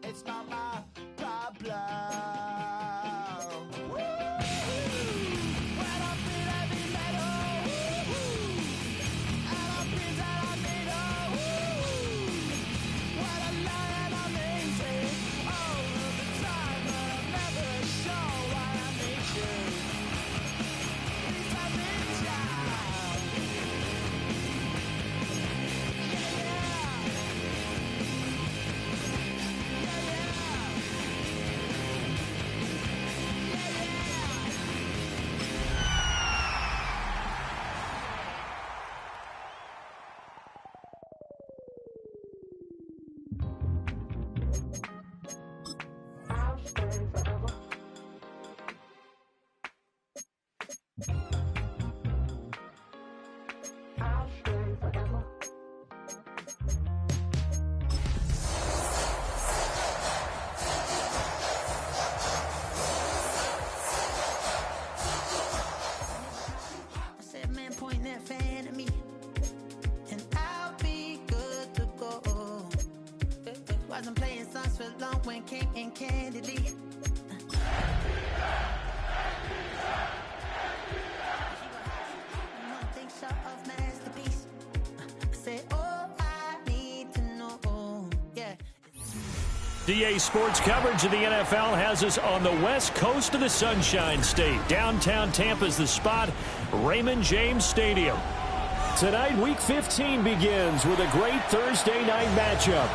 It's not my problem. Wasn't playing songs for long when came in candidly. One thing short of masterpiece. I said, oh, I need to know. Yeah. DA Sports coverage of the NFL has us on the west coast of the Sunshine State. Downtown Tampa's the spot, Raymond James Stadium. Tonight, Week 15 begins with a great Thursday night matchup,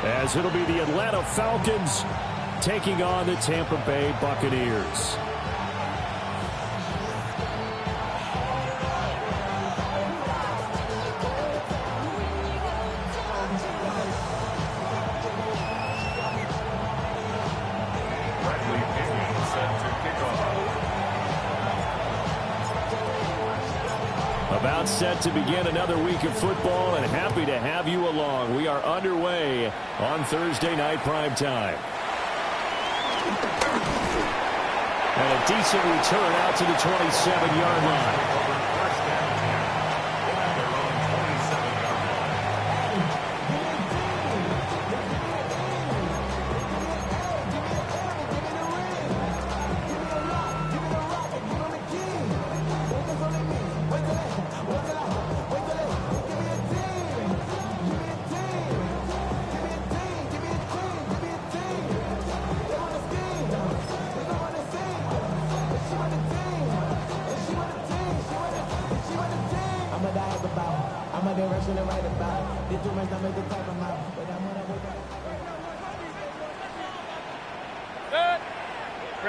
as it'll be the Atlanta Falcons taking on the Tampa Bay Buccaneers. About set to begin another week of football, and happy to have you along. We are underway on Thursday night primetime. And a decent return out to the 27-yard line.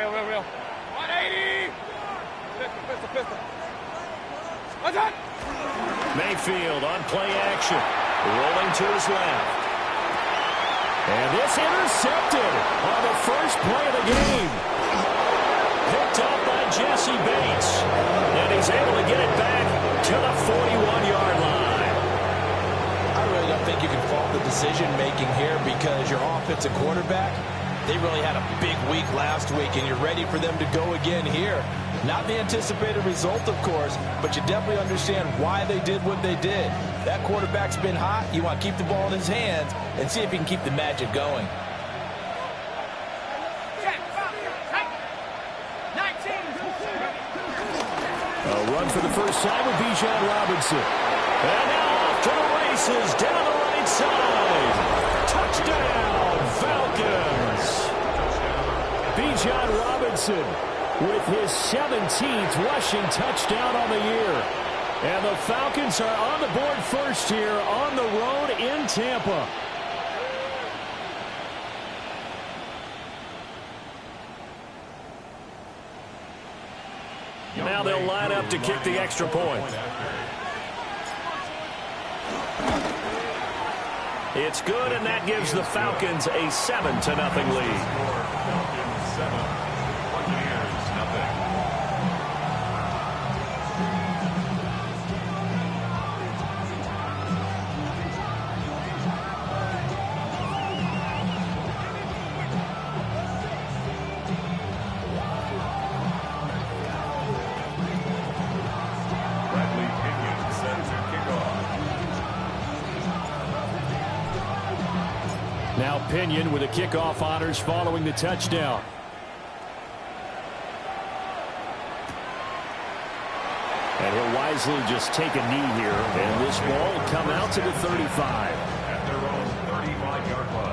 Real. 180! Pistol. What's that? Mayfield on play action. Rolling to his left. And this intercepted on the first play of the game. Picked up by Jesse Bates. And he's able to get it back to the 41-yard line. I really don't think you can fault the decision-making here, because your offensive quarterback, they really had a big week last week, and you're ready for them to go again here. Not the anticipated result, of course, but you definitely understand why they did what they did. That quarterback's been hot. You want to keep the ball in his hands and see if he can keep the magic going. A run for the first time with Bijan Robinson. And now off to the races down the right side. Touchdown, Falcons. Bijan Robinson with his 17th rushing touchdown on the year. And the Falcons are on the board first here on the road in Tampa. Now they'll line up to kick the extra point. It's good, and that gives the Falcons a 7-0 lead. Now Pinion with the kickoff honors following the touchdown. And he'll wisely just take a knee here. And this ball will come out to the 35. At their own 35-yard line.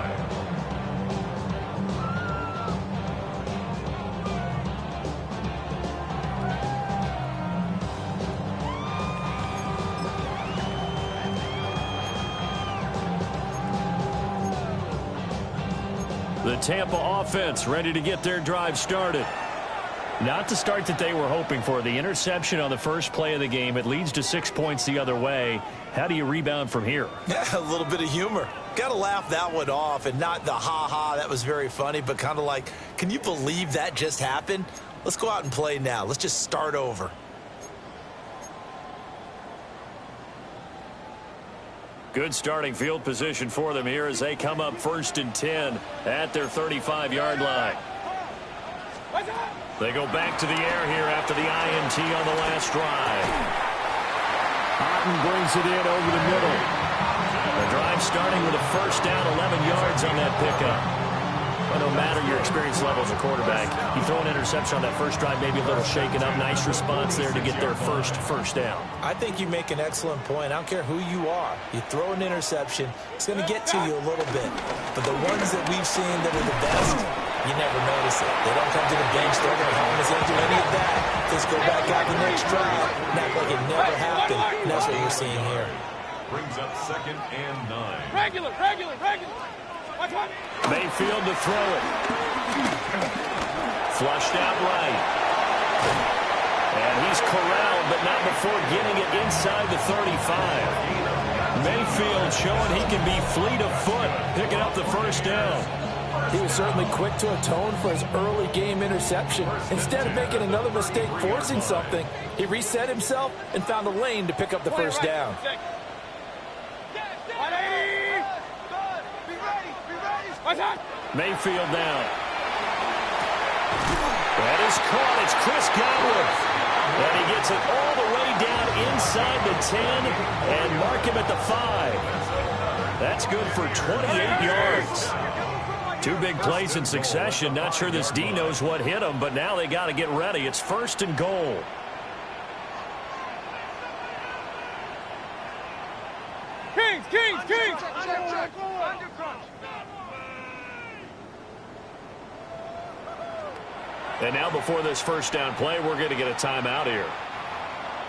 The Tampa offense ready to get their drive started. Not the start that they were hoping for. The interception on the first play of the game. It leads to 6 points the other way. How do you rebound from here? Yeah, a little bit of humor. Got to laugh that one off, and not the ha-ha, that was very funny, but kind of like, can you believe that just happened? Let's go out and play now. Let's just start over. Good starting field position for them here as they come up 1st and 10 at their 35-yard line. They go back to the air here after the INT on the last drive. Otten brings it in over the middle. The drive starting with a first down, 11 yards on that pickup. Well, no matter your experience level as a quarterback, you throw an interception on that first drive, maybe a little shaken up. Nice response there to get their first down. I think you make an excellent point. I don't care who you are. You throw an interception, it's going to get to you a little bit. But the ones that we've seen that are the best, you never notice it. They don't come to the bench. They're going to helmets into any of that. Just go back out the next drive and act like it never happened. And that's what we're seeing here. Brings up 2nd and 9. Regular. Watch out. Mayfield to throw it. Flushed out right. And he's corralled, but not before getting it inside the 35. Mayfield showing he can be fleet of foot, picking up the first down. He was certainly quick to atone for his early game interception. Instead of making another mistake forcing something, he reset himself and found a lane to pick up the first down. 180. Watch out. Mayfield down. That is caught. It's Chris Godwin. And he gets it all the way down inside the 10 and mark him at the 5. That's good for 28 yards. 2 big plays in succession. Not sure this D knows what hit him, but now they got to get ready. It's 1st and goal. Kings. And now before this first down play, we're going to get a timeout here.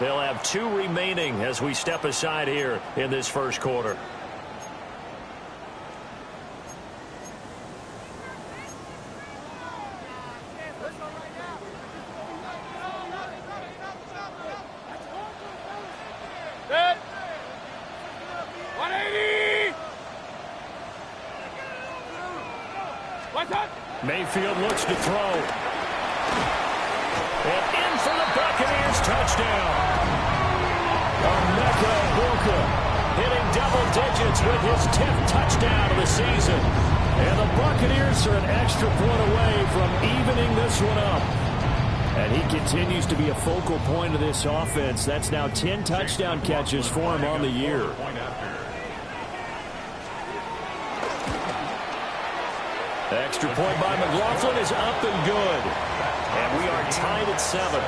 They'll have 2 remaining as we step aside here in this first quarter. Set. 180. Watch out. Mayfield looks to throw. And in for the Buccaneers touchdown. Emeka Egbuka hitting double digits with his 10th touchdown of the season. And the Buccaneers are an extra point away from evening this one up. And he continues to be a focal point of this offense. That's now 10 touchdown catches for him on the year. The extra point by McLaughlin is up and good. And we are tied at 7.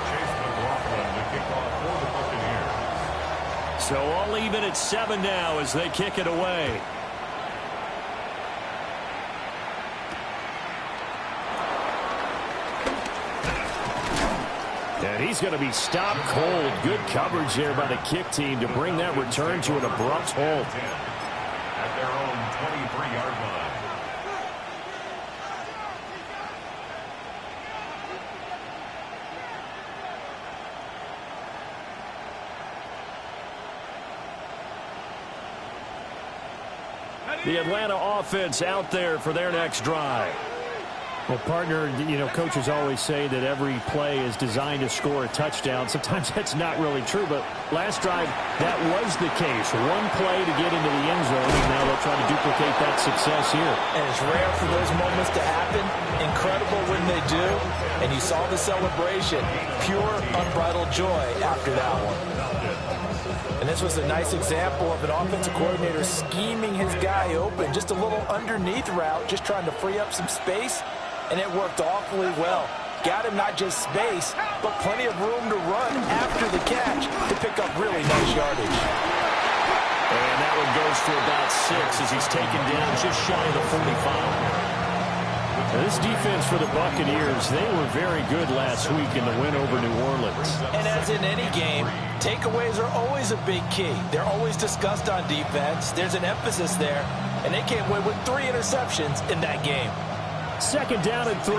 Chase McLaughlin to kick off for the Buccaneers. So all even at 7 now as they kick it away. And he's going to be stopped cold. Good coverage there by the kick team to bring that return to an abrupt halt. At their own 23-yard line. The Atlanta offense out there for their next drive. Well, partner, you know, coaches always say that every play is designed to score a touchdown. Sometimes that's not really true, but last drive, that was the case. One play to get into the end zone, and now they'll try to duplicate that success here. And it's rare for those moments to happen. Incredible when they do. And you saw the celebration. Pure, unbridled joy after that one. And this was a nice example of an offensive coordinator scheming his guy open. Just a little underneath route, just trying to free up some space, and it worked awfully well. Got him not just space, but plenty of room to run after the catch to pick up really nice yardage. And that one goes for about 6 as he's taken down just shy of the 45. This defense for the Buccaneers, they were very good last week in the win over New Orleans. And as in any game, takeaways are always a big key. They're always discussed on defense. There's an emphasis there, and they came away with 3 interceptions in that game. Second down and 3.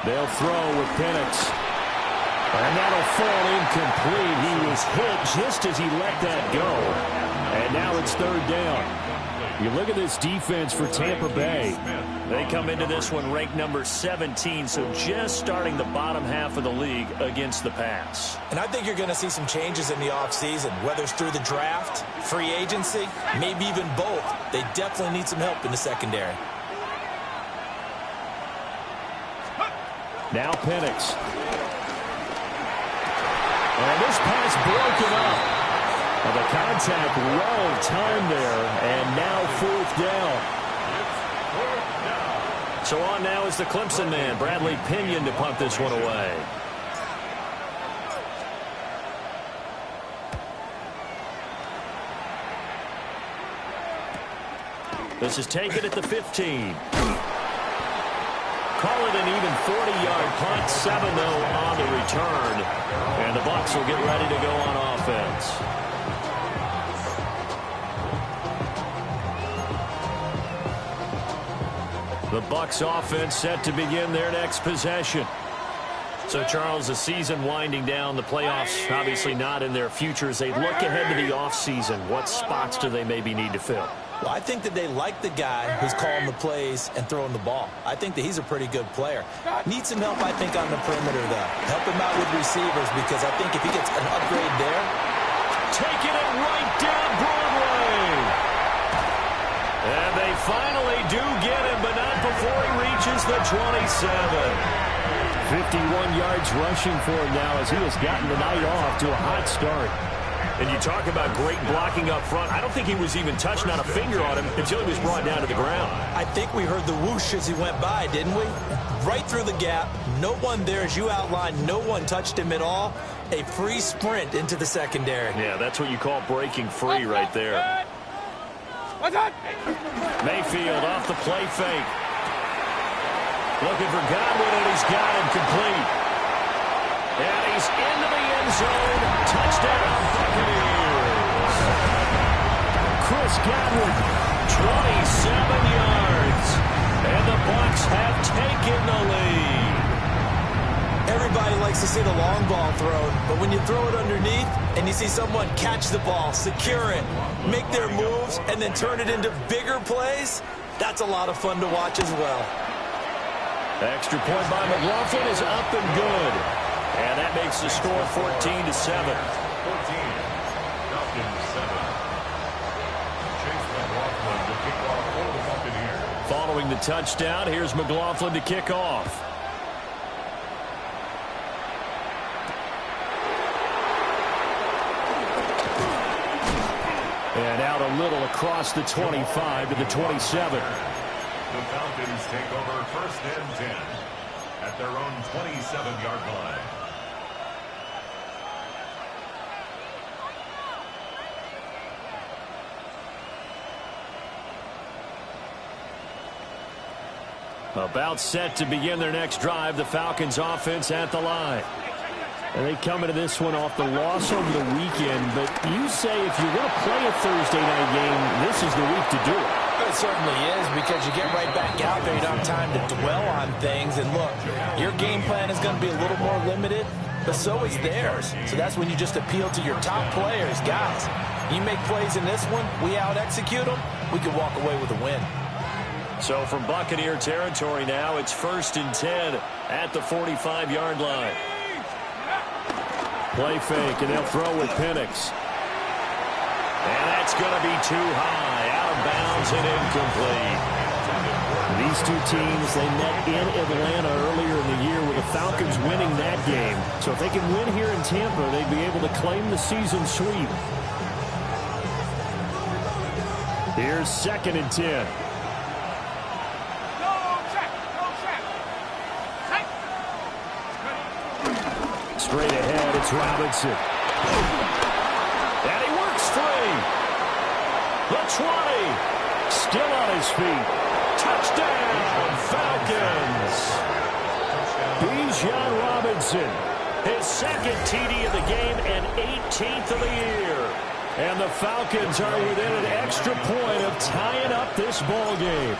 They'll throw with Penix. And that'll fall incomplete. He was hit just as he let that go. And now it's third down. You look at this defense for Tampa Bay. They come into this one ranked number 17, so just starting the bottom half of the league against the pass. And I think you're going to see some changes in the offseason, whether it's through the draft, free agency, maybe even both. They definitely need some help in the secondary. Now Penix. And this pass broken up. Well, the contact well timed there, and now fourth down. So on now is the Clemson man, Bradley Pinion, to punt this one away. This is taken at the 15. Call it an even 40-yard punt, 7 though on the return. And the Bucs will get ready to go on offense. The Bucs offense set to begin their next possession. So, Charles, the season winding down, the playoffs obviously not in their future. As they look ahead to the offseason, what spots do they maybe need to fill? Well, I think that they like the guy who's calling the plays and throwing the ball. I think that he's a pretty good player. Needs some help, I think, on the perimeter, though. Help him out with receivers, because I think if he gets an upgrade there. Taking it right down Broadway. And they finally do get him, but not before he reaches the 27. 51 yards rushing for him now as he has gotten the night off to a hot start. And you talk about great blocking up front. I don't think he was even touched, not a finger on him, until he was brought down to the ground. I think we heard the whoosh as he went by, didn't we? Right through the gap. No one there, as you outlined. No one touched him at all. A free sprint into the secondary. Yeah, that's what you call breaking free right there. Mayfield off the play fake. Looking for Godwin, and he's got him complete. And he's into the end zone. Touchdown, Buccaneers. Chris Godwin, 27 yards. And the Bucs have taken the lead. Everybody likes to see the long ball thrown, but when you throw it underneath and you see someone catch the ball, secure it, make their moves, and then turn it into bigger plays, that's a lot of fun to watch as well. Extra point by McLaughlin is up and good. And that makes the score 14-7. 14. Falcons 7. Chase McLaughlin to kick off for the Buccaneers. Following the touchdown, here's McLaughlin to kick off. and out a little across the 25 to the 27. The Falcons take over first and 10 at their own 27-yard line. About set to begin their next drive, the Falcons offense at the line. And they come into this one off the loss over the weekend, but you say if you're going to play a Thursday night game, this is the week to do it. It certainly is, because you get right back out there. You don't have time to dwell on things. And look, your game plan is going to be a little more limited, but so is theirs. So that's when you just appeal to your top players. Guys, you make plays in this one, we out-execute them, we can walk away with a win. So from Buccaneer territory now, it's 1st and 10 at the 45-yard line. Play fake, and they'll throw with Penix. And that's going to be too high, out of bounds and incomplete. These two teams, they met in Atlanta earlier in the year with the Falcons winning that game. So if they can win here in Tampa, they'd be able to claim the season sweep. Here's 2nd and 10. Straight ahead, it's Robinson. And he works free. The 20. Still on his feet. Touchdown, Falcons. Bijan Robinson. His 2nd TD of the game and 18th of the year. And the Falcons are within an extra point of tying up this ball game.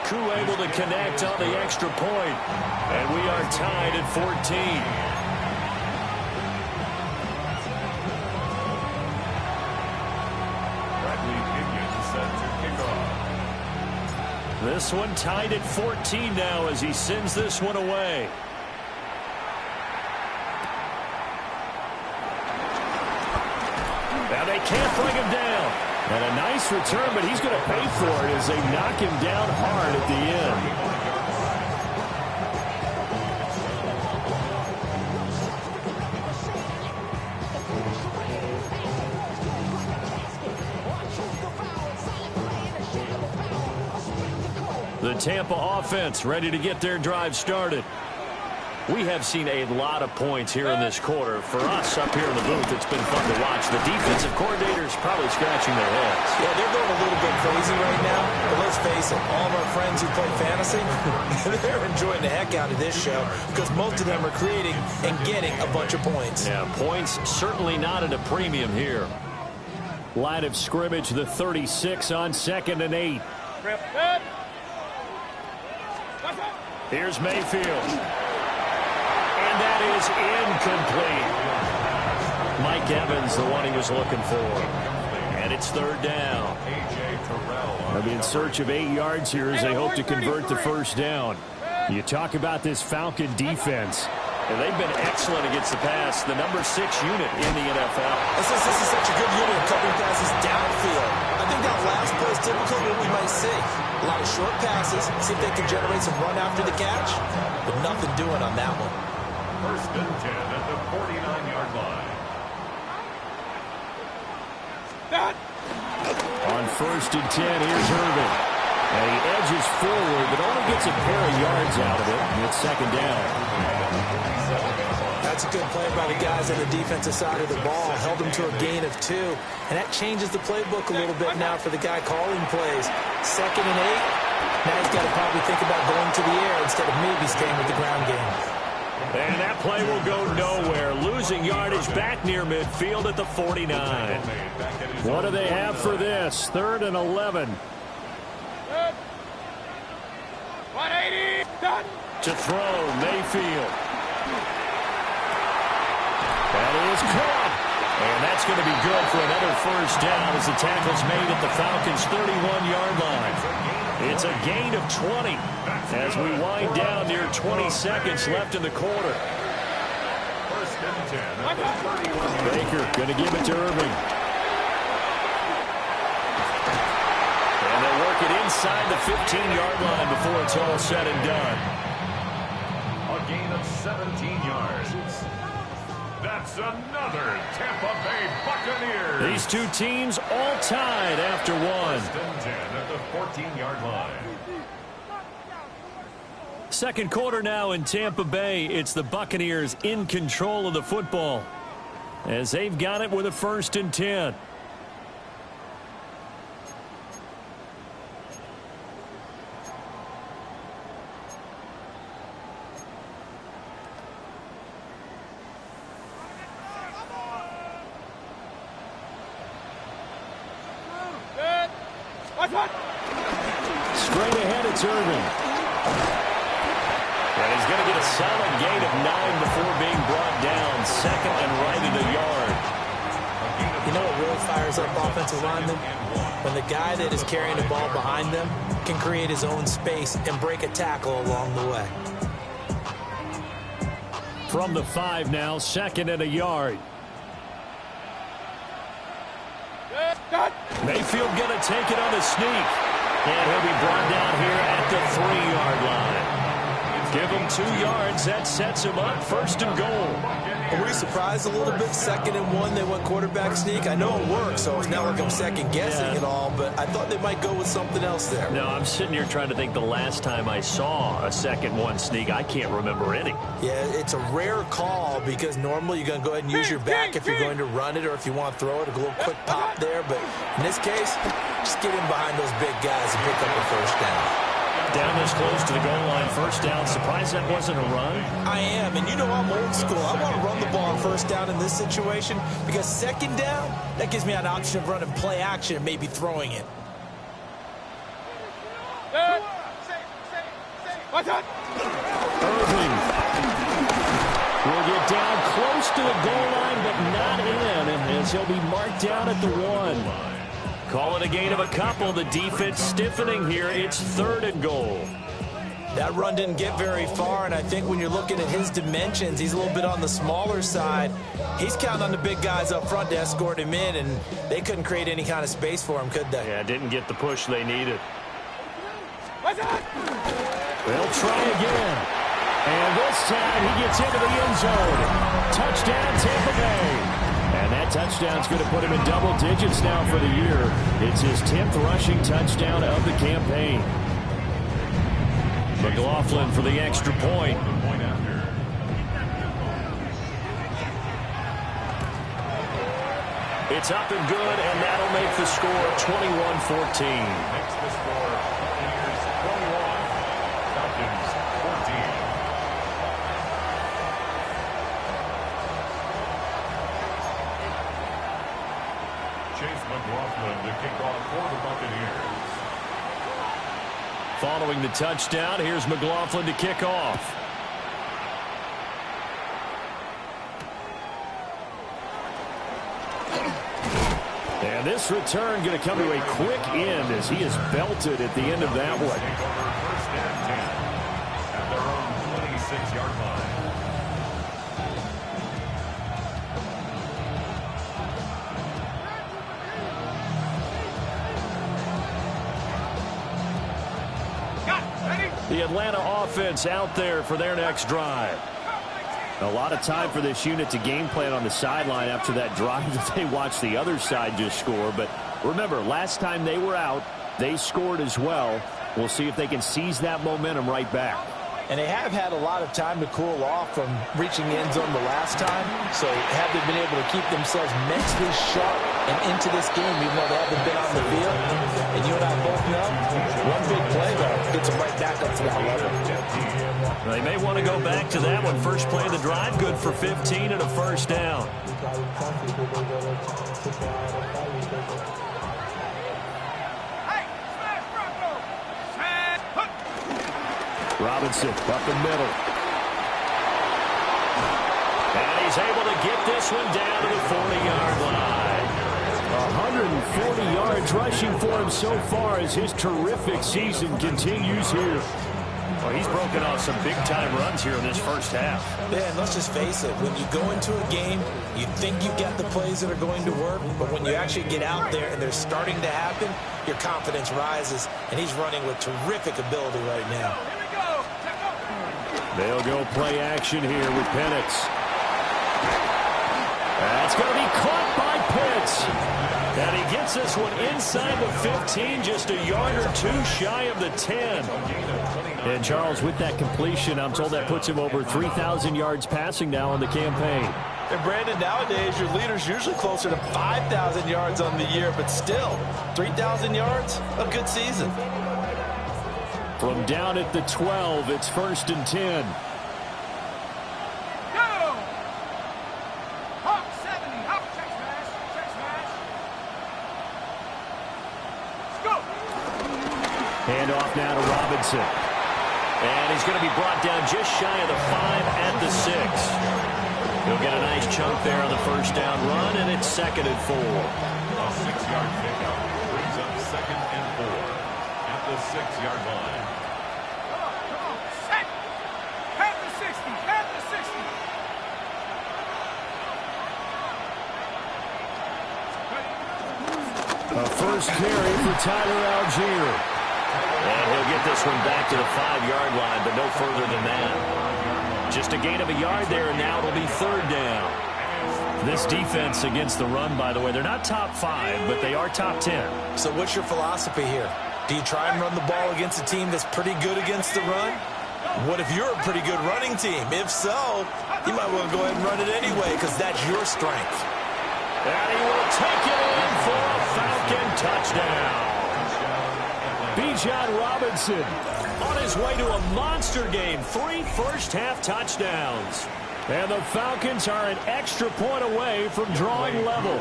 Koo able to connect on the extra point. And we are tied at 14. This one tied at 14 now as he sends this one away. Now they can't bring him down. And a nice return, but he's going to pay for it as they knock him down hard at the end. The Tampa offense ready to get their drive started. We have seen a lot of points here in this quarter. For us up here in the booth, it's been fun to watch. The defensive coordinators probably scratching their heads. Yeah, they're going a little bit crazy right now. But let's face it, all of our friends who play fantasy, they're enjoying the heck out of this show because most of them are creating and getting a bunch of points. Yeah, points certainly not at a premium here. Line of scrimmage, the 36 on 2nd and 8. Here's Mayfield. And that is incomplete. Mike Evans, the one he was looking for. And it's 3rd down. They'll be in search of 8 yards here as they hope to convert the first down. You talk about this Falcon defense. And they've been excellent against the pass, the number 6 unit in the NFL. This is such a good unit of covering passes downfield. I think that last play is typical of what we might see. A lot of short passes, see if they can generate some run after the catch, but nothing doing on that one. 1st and 10 at the 49-yard line. On 1st and 10, here's Irvin. And he edges forward, but only gets a pair of yards out of it, and it's 2nd down. That's a good play by the guys on the defensive side of the ball. Held them to a gain of 2. And that changes the playbook a little bit now for the guy calling plays. 2nd and 8. Now he's got to probably think about going to the air instead of maybe staying with the ground game. And that play will go nowhere. Losing yardage back near midfield at the 49. What do they have for this? 3rd and 11. 180. Done. To throw, Mayfield. That is caught. And that's going to be good for another first down as the tackle's made at the Falcons' 31-yard line. It's a gain of 20 as we wind down near 20 seconds left in the quarter. 1st and 10 at the 31. Baker going to give it to Irving. And they'll work it inside the 15-yard line before it's all said and done. A gain of 17 yards. That's another Tampa Bay Buccaneers. These two teams all tied after 1. 1st and 10 at the 14-yard line. Second quarter now in Tampa Bay. It's the Buccaneers in control of the football as they've got it with a 1st and 10. Straight ahead, it's Irving. And he's going to get a solid gain of 9 before being brought down. 2nd and right at a yard. You know what really fires up offensive linemen? When the guy that is carrying the ball behind them can create his own space and break a tackle along the way. From the 5 now, 2nd and a yard. Mayfield going to take it on a sneak. And he'll be brought down here at the 3-yard line. Give him 2 yards. That sets him up 1st and goal. Were you surprised a little bit? 2nd and 1, they went quarterback sneak. I know it worked, so it's not like I'm second-guessing it all, but I thought they might go with something else there. No, I'm sitting here trying to think the last time I saw a 2nd-1 sneak. I can't remember any. Yeah, it's a rare call because normally you're going to go ahead and use your back if you're going to run it or if you want to throw it, a little quick pop there. But in this case, just get in behind those big guys and pick up a 1st down. Down this close to the goal line, 1st down. Surprised that wasn't a run? I am, and you know I'm old school. I want to run the ball on 1st down in this situation because 2nd down, that gives me an option of running play action and maybe throwing it. Irving will get down close to the goal line, but not in, and as he'll be marked down at the 1. Call it a gain of a couple. The defense stiffening here. It's 3rd and goal. That run didn't get very far, and I think when you're looking at his dimensions, he's a little bit on the smaller side. He's counting on the big guys up front to escort him in, and they couldn't create any kind of space for him, could they? Yeah, didn't get the push they needed. They'll try again. And this time he gets into the end zone. Touchdown, Tampa Bay. And that touchdown's going to put him in double digits now for the year. It's his 10th rushing touchdown of the campaign. McLaughlin for the extra point. It's up and good, and that'll make the score 21-14. Makes the score Buccaneers 21, Falcons 14. Chase McLaughlin to kick off for the Buccaneers. Following the touchdown, here's McLaughlin to kick off. And this return going to come to a quick end as he is belted at the end of that one. Take over 1st and 10 at their own 26-yard line. The Atlanta offense out there for their next drive. A lot of time for this unit to game plan on the sideline after that drive that they watched the other side just score. But remember, last time they were out, they scored as well. We'll see if they can seize that momentum right back. And they have had a lot of time to cool off from reaching the end zone the last time. So have they been able to keep themselves mentally sharp and into this game even though they haven't been on the field? And you and I both know one big play, though, gets them right back up to that level. They may want to go back to that one. First play of the drive, good for 15 and a 1st down. Robinson up the middle. And he's able to get this one down to the 40-yard line. 140 yards rushing for him so far as his terrific season continues here. Well, he's broken off some big-time runs here in this 1st half. Yeah, and let's just face it. When you go into a game, you think you got the plays that are going to work, but when you actually get out there and they're starting to happen, your confidence rises, and he's running with terrific ability right now. They'll go play action here with Penix. That's going to be caught by Pitts. And he gets this one inside the 15, just a yard or two shy of the 10. And Charles, with that completion, I'm told that puts him over 3,000 yards passing now in the campaign. And Brandon, nowadays your leader's usually closer to 5,000 yards on the year, but still, 3,000 yards, a good season. From down at the 12, it's 1st and 10. Hand off now to Robinson. And he's going to be brought down just shy of the 5 at the 6. He'll get a nice chunk there on the 1st down run, and it's 2nd and 4. A 6-yard pickup brings up 2nd and 4 at the 6-yard line. Come on, set. Have the 60, have the 60. A first carry for Tyler Algier. And he'll get this one back to the 5-yard line, but no further than that. Just a gain of a yard there, and now it'll be third down. This defense against the run, by the way, they're not top 5, but they are top 10. So what's your philosophy here? Do you try and run the ball against a team that's pretty good against the run? What if you're a pretty good running team? If so, you might want to go ahead and run it anyway because that's your strength. And he will take it in for a Falcon touchdown. Bijan Robinson On his way to a monster game, 3 first-half touchdowns. And the Falcons are an extra point away from drawing level.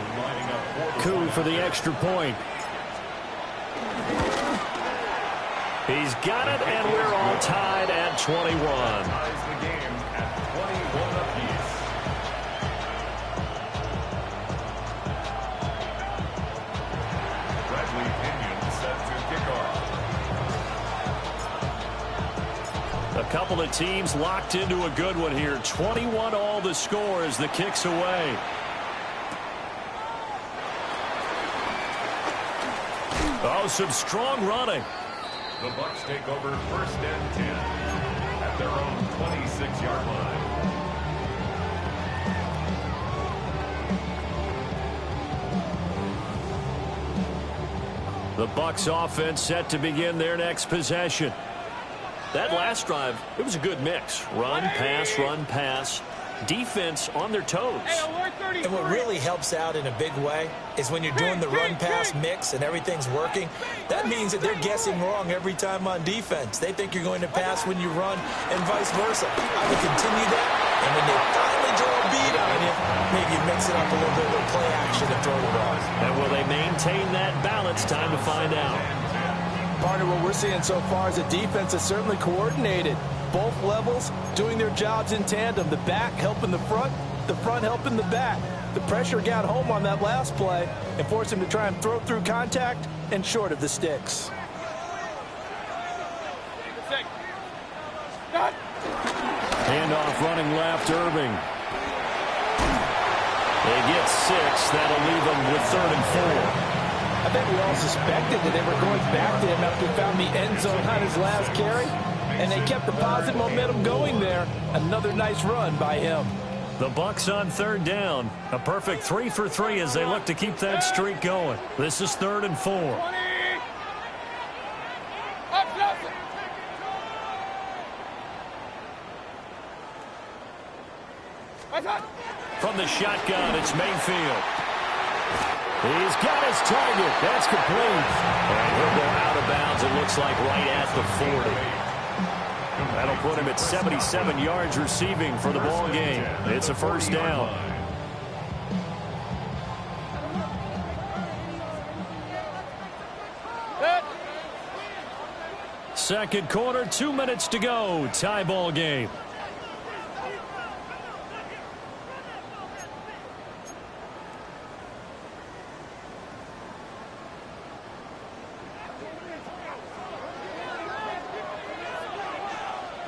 Coup for the extra point. He's got it, and we're all tied at 21. Ties the game at 21 apiece. Bradley Pinion set to kick off. A couple of teams locked into a good one here. 21 all the score as the kick's away. Oh, some strong running. The Bucs take over first and 10 at their own 26-yard line. The Bucs offense set to begin their next possession. That last drive, it was a good mix. Run, pass. Defense on their toes. And what really helps out in a big way is when you're doing the run-pass mix and everything's working, that means that they're guessing wrong every time on defense. They think you're going to pass when you run and vice versa. I would continue that, and when they finally draw a beat on you, maybe mix it up a little bit with play action and throw the ball. And will they maintain that balance? Time to find out. Partner, what we're seeing so far is the defense is certainly coordinated. Both levels doing their jobs in tandem. The back helping the front helping the back. The pressure got home on that last play and forced him to try and throw through contact and short of the sticks. Handoff running left, Irving. They get 6. That'll leave them with 3rd and 4. I think we all suspected that they were going back to him after he found the end zone on his last carry, and they kept the positive momentum going there. Another nice run by him. The Bucs on 3rd down. A perfect 3 for 3 as they look to keep that streak going. This is 3rd and 4. From the shotgun, it's Mayfield. He's got his target. That's complete. And he'll go out of bounds, it looks like, right at the 40. That'll put him at 77 yards receiving for the ball game. It's a first down. Second quarter, 2 minutes to go. Tie ball game.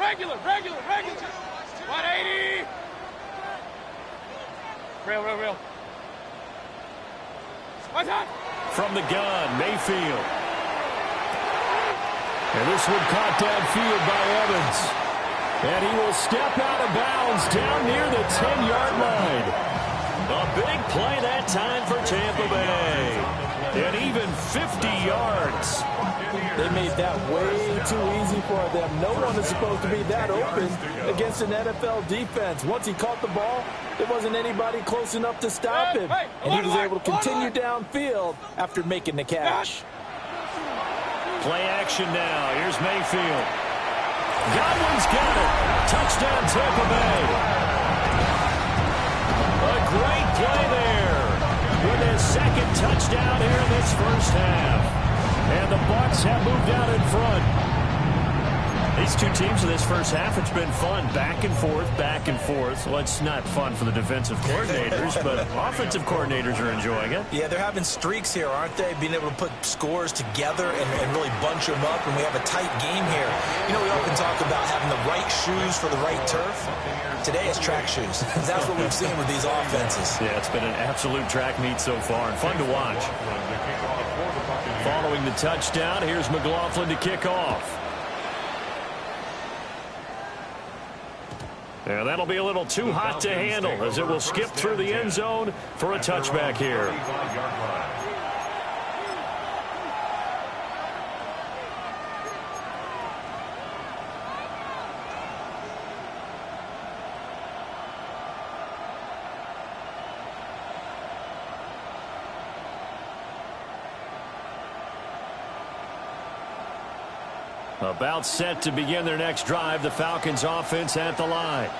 Regular. 180. Real. What's that? From the gun, Mayfield. And this one caught downfield by Evans. And he will step out of bounds down near the 10-yard line. A big play that time for Tampa Bay. And even 50 yards. They made that way too easy for them. No one is supposed to be that open against an NFL defense. Once he caught the ball, there wasn't anybody close enough to stop him. And he was able to continue downfield after making the catch. Play action now. Here's Mayfield. Godwin's got it. Touchdown, Tampa Bay. A great play there with his second touchdown here in this first half. And the Bucs have moved out in front. These two teams in this first half, it's been fun. Back and forth. Well, it's not fun for the defensive coordinators, but offensive coordinators are enjoying it. Yeah, they're having streaks here, aren't they? Being able to put scores together and really bunch them up, and we have a tight game here. You know, we often talk about having the right shoes for the right turf. Today it's track shoes. That's what we've seen with these offenses. Yeah, it's been an absolute track meet so far and fun to watch. Following the touchdown, here's McLaughlin to kick off. And that'll be a little too hot to handle as it will skip through the end zone for a touchback here. About set to begin their next drive, the Falcons offense at the line.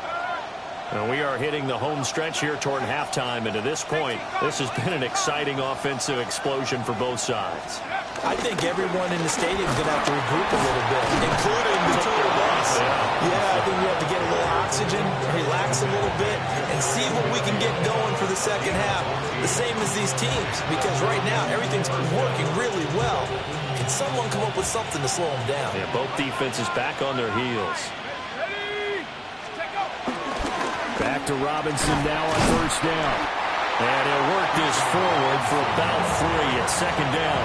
And we are hitting the home stretch here toward halftime, and to this point, this has been an exciting offensive explosion for both sides. I think everyone in the stadium is going to have to regroup a little bit, including the two of us. Yeah, I think we have to get a little oxygen, relax a little bit, and see what we can get going for the second half. The same as these teams, because right now everything's working really well. Can someone come up with something to slow them down? Yeah, both defenses back on their heels. Back to Robinson now on first down. And he'll work this forward for about 3 at second down.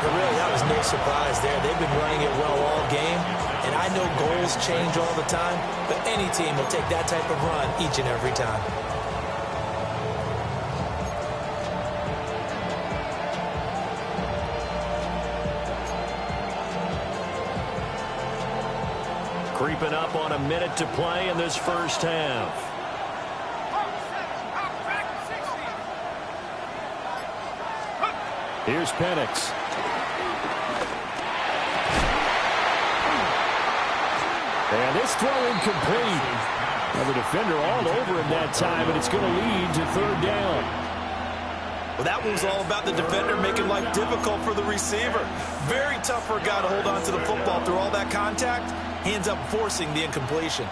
But really, that was no surprise there. They've been running it well all game. And I know goals change all the time, but any team will take that type of run each and every time. Creeping up on a minute to play in this first half. Here's Penix. And this throw incomplete. Now the defender all over him that time, and it's going to lead to third down. Well, that was all about the defender making life difficult for the receiver. Very tough for a guy to hold on to the football through all that contact. He ends up forcing the incompletion.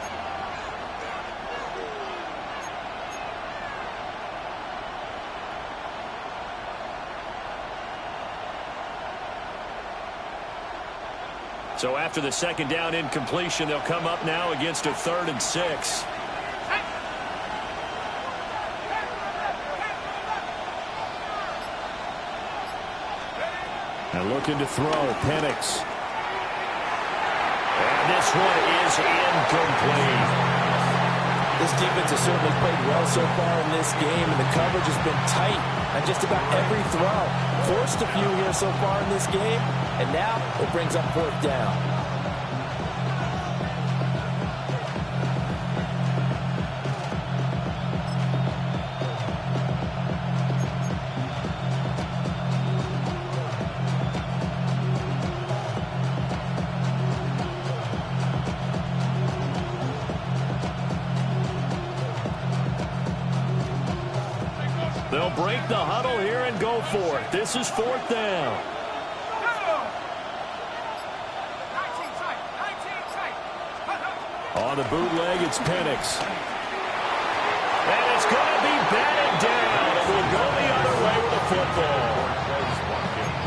So after the second down incompletion, they'll come up now against a 3rd and 6. And looking to throw, Penix. And this one is incomplete. This defense has certainly played well so far in this game, and the coverage has been tight on just about every throw. Forced a few here so far in this game, and now it brings up fourth down. They'll break the huddle here and go for it. This is fourth down. On the bootleg, it's Penix. And it's going to be batted down. It will go the other way with the football.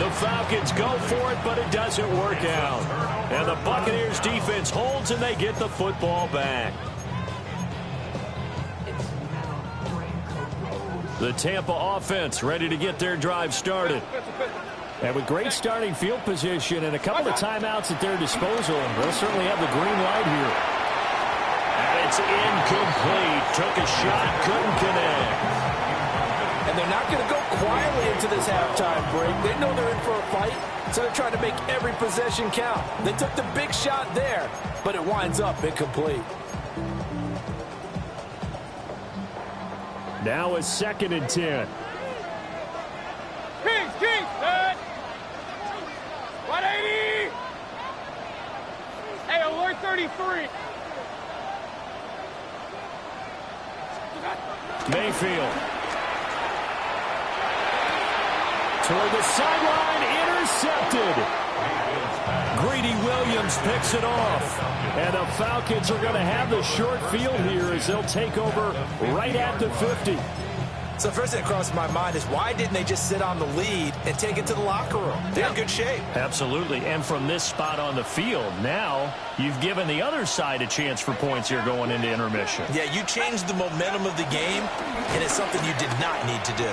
The Falcons go for it, but it doesn't work out. And the Buccaneers defense holds, and they get the football back. The Tampa offense ready to get their drive started. And with great starting field position and a couple of timeouts at their disposal, they'll certainly have the green light here. And it's incomplete. Took a shot, couldn't connect. And they're not going to go quietly into this halftime break. They know they're in for a fight, so they're trying to make every possession count. They took the big shot there, but it winds up incomplete. Now it's 2nd and 10. Kings, man. 180. Hey, alert 33. Mayfield. Toward the sideline, intercepted. Greedy Williams picks it off. And the Falcons are going to have the short field here as they'll take over right at the 50. So first thing that crossed my mind is why didn't they just sit on the lead and take it to the locker room? They're in good shape. Absolutely. And from this spot on the field, now you've given the other side a chance for points here going into intermission. Yeah, you changed the momentum of the game, and it's something you did not need to do.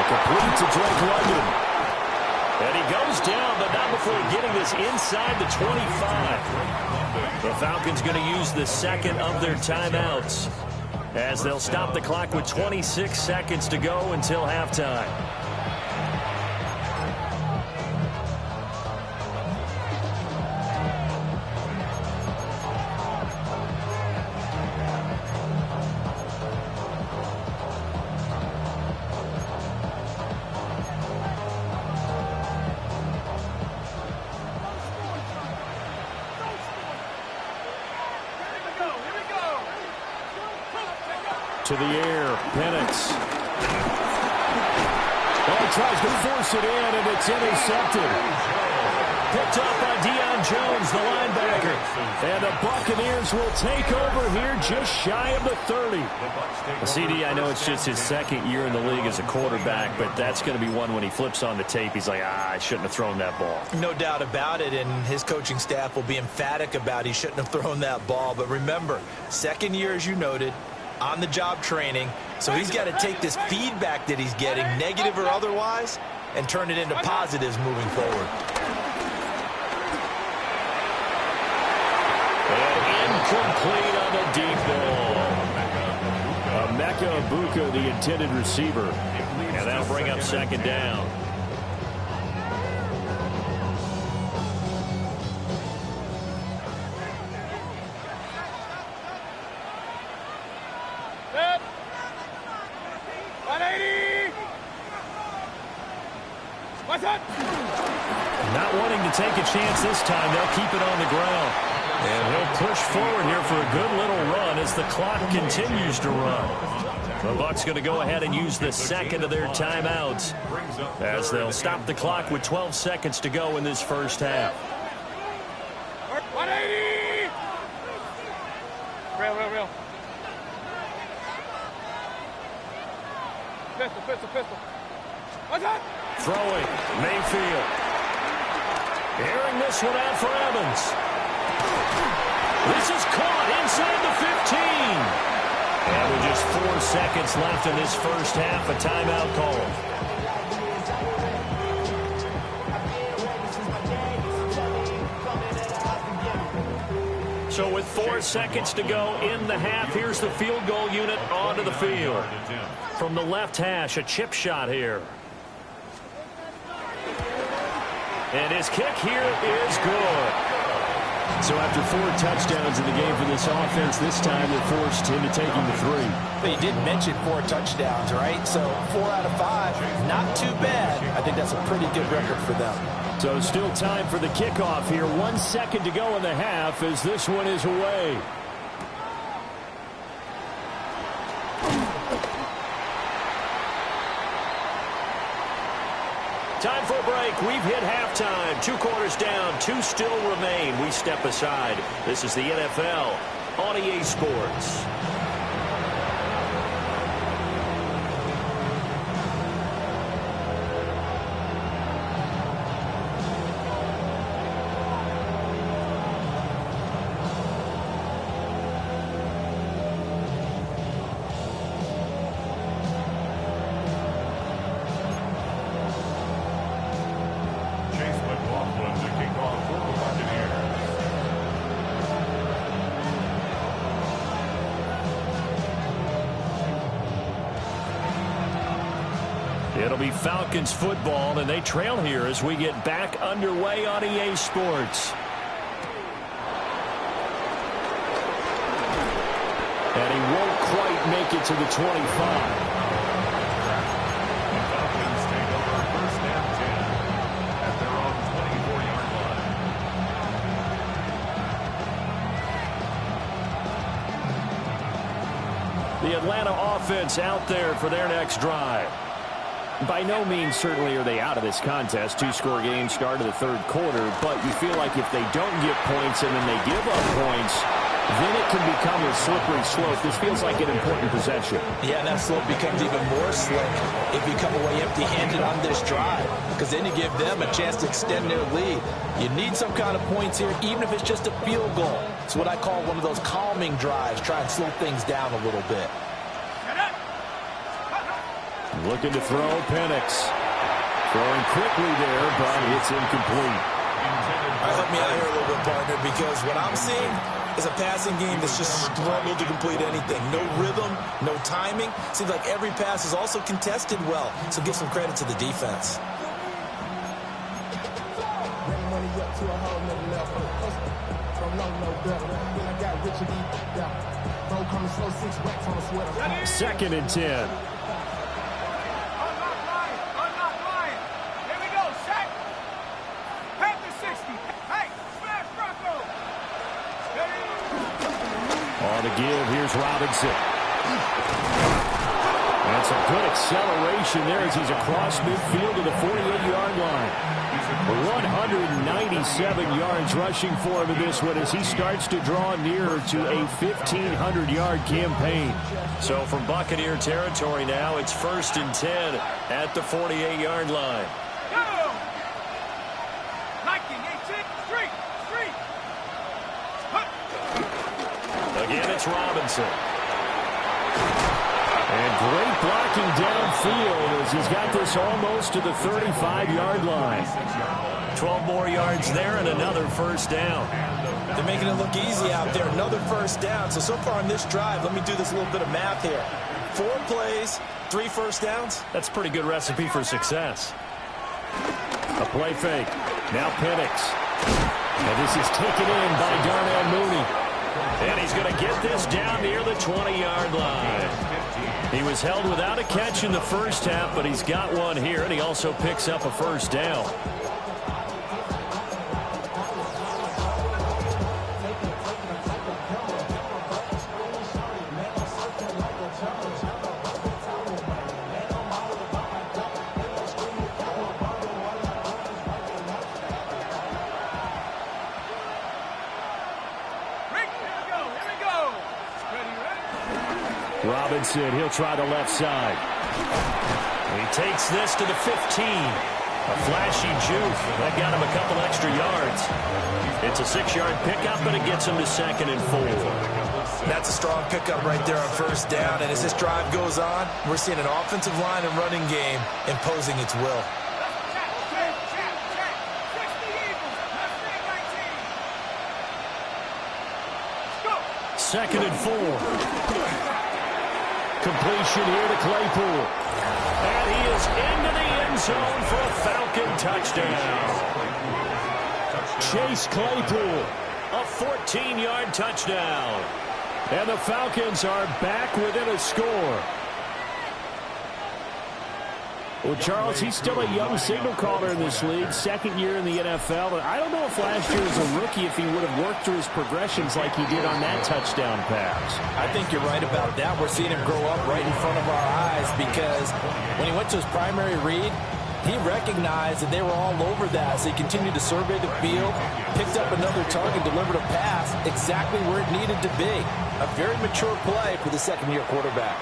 Complete to Drake London. And he goes down, but not before getting this inside the 25. The Falcons going to use the second of their timeouts as they'll stop the clock with 26 seconds to go until halftime. To the air, Penix. Oh, tries to force it in, and it's intercepted. Picked up by Deion Jones, the linebacker. And the Buccaneers will take over here just shy of the 30. CD, I know it's just his second year in the league as a quarterback, but that's going to be one when he flips on the tape. He's like, I shouldn't have thrown that ball. No doubt about it, and his coaching staff will be emphatic about he shouldn't have thrown that ball. But remember, second year, as you noted, on-the-job training, so he's got to take this feedback that he's getting, negative or otherwise, and turn it into positives moving forward. And incomplete on the deep ball. Emeka Egbuka, the intended receiver, and that'll bring up second down. Not wanting to take a chance this time, they'll keep it on the ground. And he'll push forward here for a good little run as the clock continues to run. The Bucs going to go ahead and use the second of their timeouts as they'll stop the clock with 12 seconds to go in this first half. 180! Real. Pistol. What's that? Throwing, Mayfield. Airing this one out for Evans. This is caught inside the 15. And with just 4 seconds left in this first half, a timeout call. So with 4 seconds to go in the half, here's the field goal unit onto the field. From the left hash, a chip shot here. And his kick here is good. So after 4 touchdowns in the game for this offense, this time they're forced into taking the 3. But you did mention 4 touchdowns, right? So 4 out of 5, not too bad. I think that's a pretty good record for them. So still time for the kickoff here. 1 second to go in the half as this one is away. Time for a break. We've hit halftime. 2 quarters down. 2 still remain. We step aside. This is the NFL on EA Sports. It'll be Falcons football, and they trail here as we get back underway on EA Sports. And he won't quite make it to the 25. Falcons take over first and 10 at their own 24-yard line. The Atlanta offense out there for their next drive. By no means certainly are they out of this contest. 2-score game, start of the 3rd quarter, but you feel like if they don't get points and then they give up points, then it can become a slippery slope. This feels like an important possession. Yeah, and that slope becomes even more slick if you come away empty-handed on this drive, because then you give them a chance to extend their lead. You need some kind of points here, even if it's just a field goal. It's what I call one of those calming drives, try and slow things down a little bit. Looking to throw, Penix. Throwing quickly there, but it's incomplete. All right, help me out here a little bit, partner, because what I'm seeing is a passing game that's just struggled to complete anything. No rhythm, no timing. Seems like every pass is also contested well, so give some credit to the defense. Second and 10. On the give, here's Robinson. And some good acceleration there as he's across midfield to the 48-yard line. 197 yards rushing for him in this one as he starts to draw nearer to a 1,500-yard campaign. So from Buccaneer territory now, it's 1st and 10 at the 48-yard line. Again, it's Robinson. And great blocking downfield as he's got this almost to the 35-yard line. 12 more yards there and another first down. They're making it look easy out there. Another first down. So far on this drive, let me do this little bit of math here. 4 plays, 3 first downs. That's a pretty good recipe for success. A play fake. Now Penix. And this is taken in by Darnell Mooney. And he's going to get this down near the 20-yard line. He was held without a catch in the first half, but he's got one here, and he also picks up a first down. Robinson, he'll try the left side. He takes this to the 15. A flashy juke. That got him a couple extra yards. It's a 6-yard pickup, but it gets him to 2nd and 4. That's a strong pickup right there on first down. And as this drive goes on, we're seeing an offensive line and running game imposing its will. Second and 4. Completion here to Claypool. And he is into the end zone for a Falcon touchdown. Chase Claypool. A 14-yard touchdown. And the Falcons are back within a score. Well, Charles, he's still a young signal caller in this league, 2nd year in the NFL. But I don't know if last year as a rookie, if he would have worked through his progressions like he did on that touchdown pass. I think you're right about that. We're seeing him grow up right in front of our eyes because when he went to his primary read, he recognized that they were all over that as he continued to survey the field, picked up another target, delivered a pass exactly where it needed to be. A very mature play for the 2nd-year quarterback.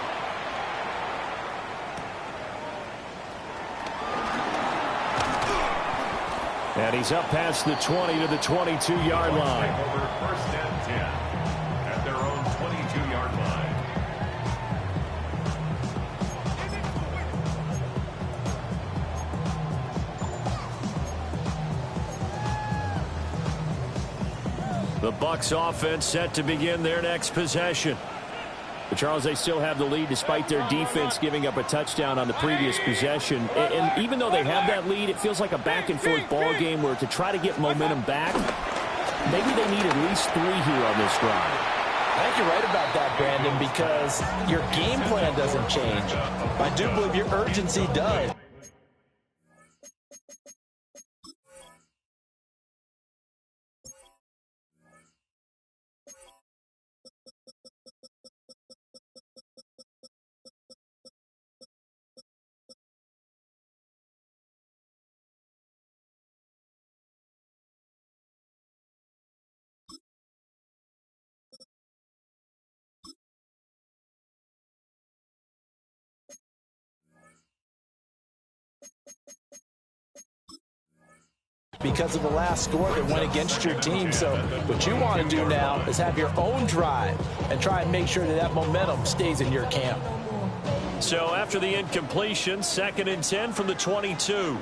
And he's up past the 20 to the 22-yard line. Over 1st and 10 at their own 22-yard line. The Bucs offense set to begin their next possession. But Charles, they still have the lead despite their defense giving up a touchdown on the previous possession. And even though they have that lead, it feels like a back-and-forth ball game where to try to get momentum back, maybe they need at least 3 here on this drive. I think you're right about that, Brandon, because your game plan doesn't change. I do believe your urgency does. Because of the last score that went against your team. So what you want to do now is have your own drive and try and make sure that that momentum stays in your camp. So after the incompletion, 2nd and 10 from the 22.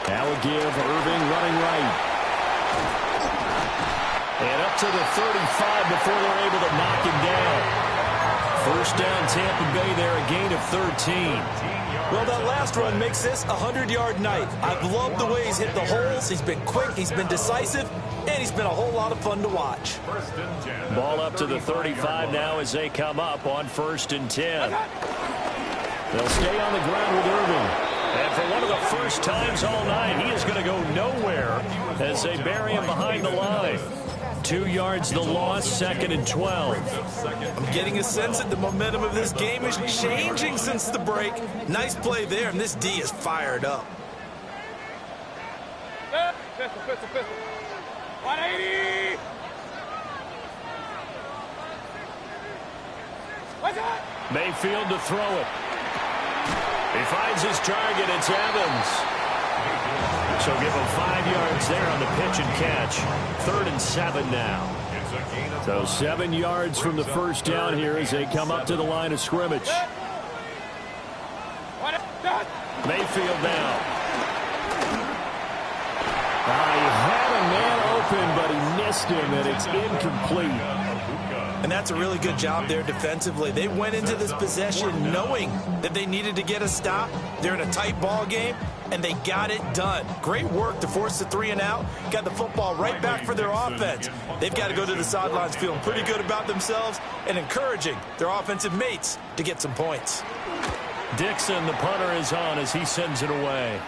Now a give, Irving running right. And up to the 35 before they're able to knock him down. First down, Tampa Bay there, a gain of 13. Well, that last run makes this a 100-yard night. I've loved the way he's hit the holes. He's been quick, he's been decisive, and he's been a whole lot of fun to watch. Ball up to the 35 now as they come up on 1st and 10. They'll stay on the ground with Irving. And for one of the first times all night, he is going to go nowhere as they bury him behind the line. 2 yards the loss, 2nd and 12. I'm getting a sense that the momentum of this game is changing since the break. Nice play there, and this D is fired up. Pistol. 180. What's that? Mayfield to throw it. He finds his target. It's Evans. So give him 5 yards there on the pitch and catch. 3rd and 7 now. So 7 yards from the first down here as they come up to the line of scrimmage. Mayfield now. He had a man open, but he missed him, and it's incomplete. And that's a really good job there defensively. They went into this possession knowing that they needed to get a stop. They're in a tight ball game, and they got it done. Great work to force the 3 and out. Got the football right back for their offense. They've got to go to the sidelines feeling pretty good about themselves and encouraging their offensive mates to get some points. Dixon, the punter, is on as he sends it away.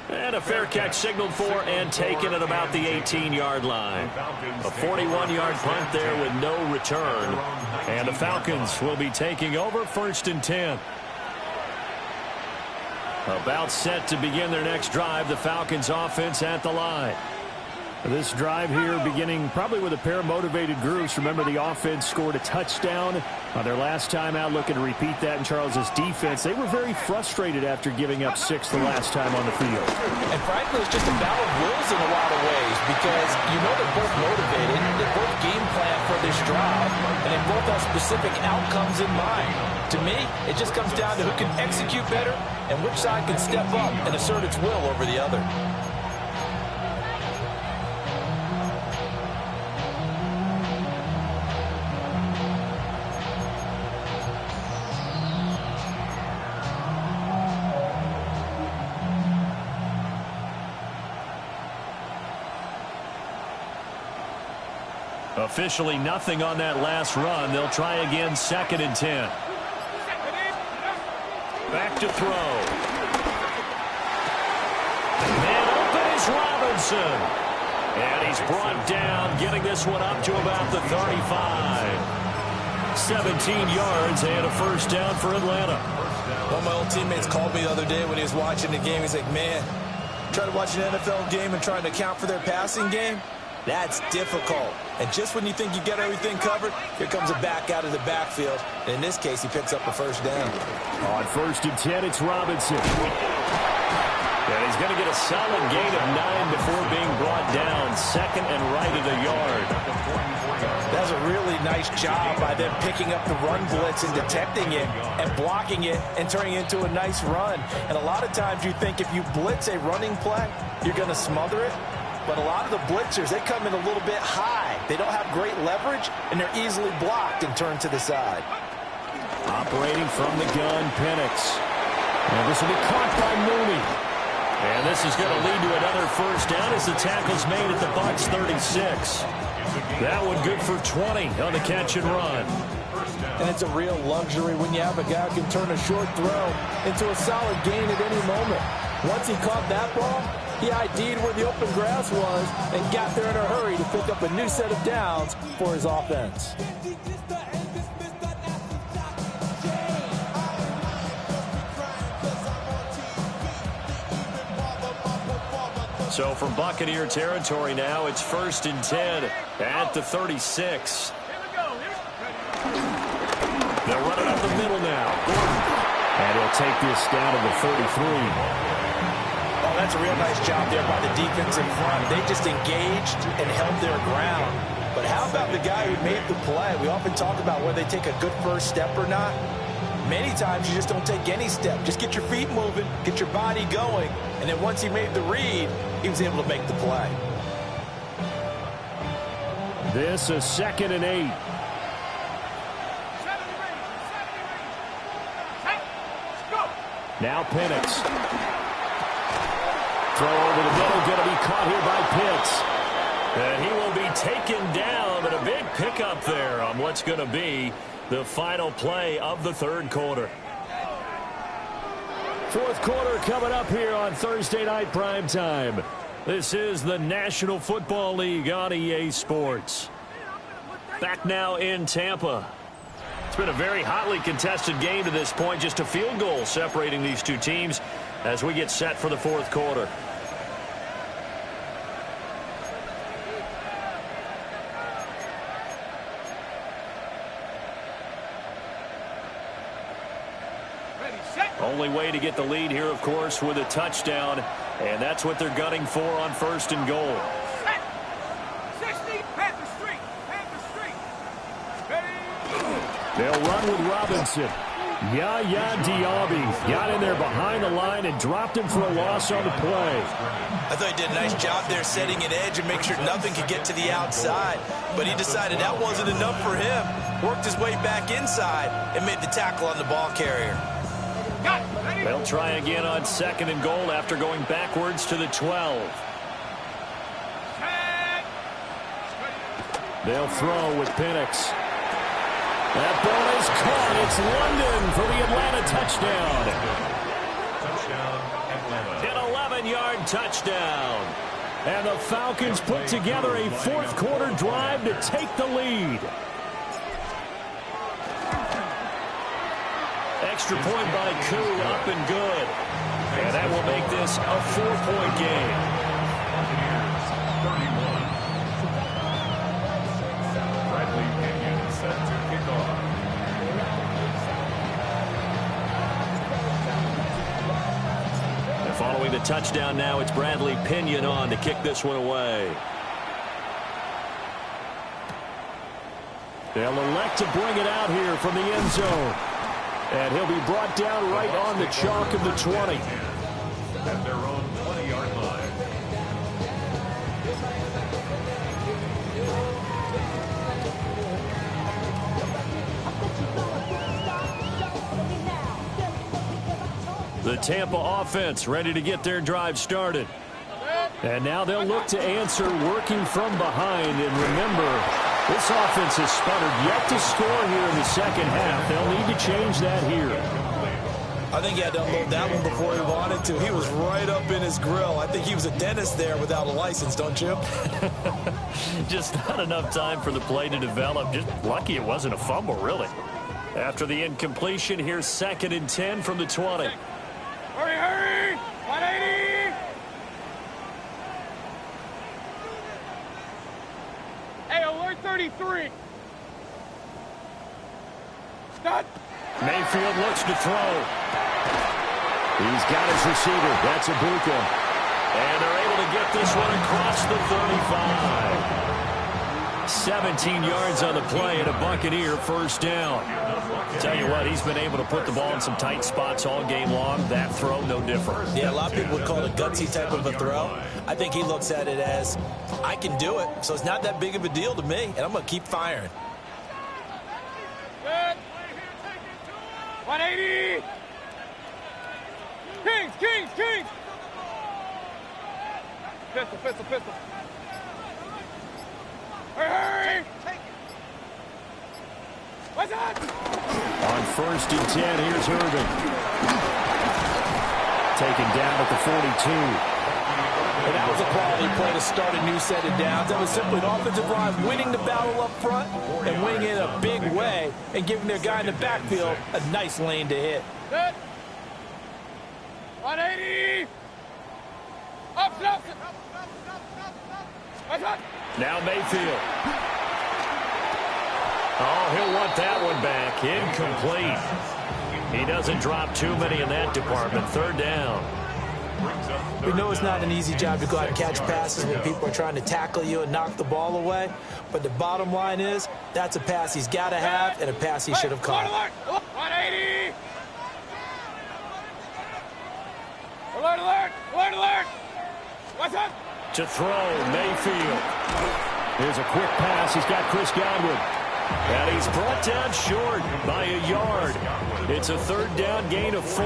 And a fair catch signaled for and taken at about the 18-yard line. A 41-yard punt there with no return. And the Falcons will be taking over 1st and 10. About set to begin their next drive, the Falcons offense at the line. This drive here beginning probably with a pair of motivated groups. Remember, the offense scored a touchdown on their last time out, looking to repeat that in Charles's defense. They were very frustrated after giving up 6 the last time on the field. And frankly, it's just a battle of wills in a lot of ways because you know they're both motivated, they both game plan for this drive, and they both have specific outcomes in mind. To me, it just comes down to who can execute better and which side can step up and assert its will over the other. Officially nothing on that last run. They'll try again, 2nd and 10. Back to throw. Man open is Robinson. And he's brought down, getting this one up to about the 35. 17 yards and a first down for Atlanta. One of my old teammates called me the other day when he was watching the game. He's like, man, trying to watch an NFL game and trying to account for their passing game? That's difficult. And just when you think you get everything covered, here comes a back out of the backfield. And in this case, he picks up a first down. On 1st and 10, it's Robinson. And he's going to get a solid gain of 9 before being brought down. 2nd and right of the yard. That's a really nice job by them picking up the run blitz and detecting it and blocking it and turning it into a nice run. And a lot of times you think if you blitz a running play, you're going to smother it. But a lot of the blitzers, they come in a little bit high. They don't have great leverage, and they're easily blocked and turned to the side. Operating from the gun, Penix. And this will be caught by Mooney. And this is going to lead to another first down as the tackle's made at the Bucs 36. That one good for 20 on the catch and run. And it's a real luxury when you have a guy who can turn a short throw into a solid gain at any moment. Once he caught that ball, he ID'd where the open grass was and got there in a hurry to pick up a new set of downs for his offense. So from Buccaneer territory now, it's 1st and 10 at the 36. They'll run it up the middle now. And he'll take this down to the 33. Oh, that's a real nice job there by the defense in front. They just engaged and held their ground. But how about the guy who made the play? We often talk about whether they take a good first step or not. Many times you just don't take any step. Just get your feet moving, get your body going, and then once he made the read, he was able to make the play. This is 2nd and 8. Now Penix. Throw over the middle, going to be caught here by Pitts. And he will be taken down, but a big pickup there on what's going to be the final play of the third quarter. Fourth quarter coming up here on Thursday Night Primetime. This is the National Football League on EA Sports. Back now in Tampa. It's been a very hotly contested game to this point. Just a field goal separating these two teams as we get set for the fourth quarter. Only way to get the lead here, of course, with a touchdown, and that's what they're gunning for on 1st and goal. They'll run with Robinson. Yaya Diaby got in there behind the line and dropped him for a loss on the play. I thought he did a nice job there setting an edge and make sure nothing could get to the outside. But he decided that wasn't enough for him. Worked his way back inside and made the tackle on the ball carrier. They'll try again on 2nd and goal after going backwards to the 12. They'll throw with Penix. That ball is caught. It's London for the Atlanta touchdown. An 11-yard touchdown. And the Falcons put together a fourth quarter drive to take the lead. Extra point by Koo, up and good. And that will make this a 4-point game. And following the touchdown now, it's Bradley Pinion on to kick this one away. They'll elect to bring it out here from the end zone. And he'll be brought down right on the chalk of the 20. At their own 20-yard line. The Tampa offense ready to get their drive started. And now they'll look to answer working from behind. And remember, this offense has sputtered yet to score here in the second half. They'll need to change that here. I think he had to unload that one before he wanted to. He was right up in his grill. I think he was a dentist there without a license, don't you? Just not enough time for the play to develop. Just lucky it wasn't a fumble, really. After the incompletion, here's 2nd and 10 from the 20. Hurry, hurry! 180! Hey, alert 33! Stop! Mayfield looks to throw. He's got his receiver. That's Ibuka. And they're able to get this one across the 35. 17 yards on the play and a Buccaneer first down. Tell you what, he's been able to put the ball in some tight spots all game long. That throw, no different. Yeah, a lot of people would call it a gutsy type of a throw. I think he looks at it as, I can do it, so it's not that big of a deal to me, and I'm going to keep firing. Good. 180! Kings, Kings, Kings! Pistol, pistol, pistol. Hurry! What's that? On 1st and 10, here's Irvin. Taken down at the 42. And that was a quality play to start a new set of downs. That was simply an offensive line winning the battle up front and winning it in a big way and giving their guy in the backfield a nice lane to hit. Good. 180! Up, up, up. Now Mayfield. Oh, he'll want that one back. Incomplete. He doesn't drop too many in that department. 3rd down. We know it's not an easy job to go out and catch passes when people are trying to tackle you and knock the ball away. But the bottom line is, that's a pass he's got to have and a pass he should have caught. 180! Alert, alert! Alert, alert! What's up? To throw, Mayfield. Here's a quick pass. He's got Chris Godwin. And he's brought down short by a yard. It's a third down gain of 4.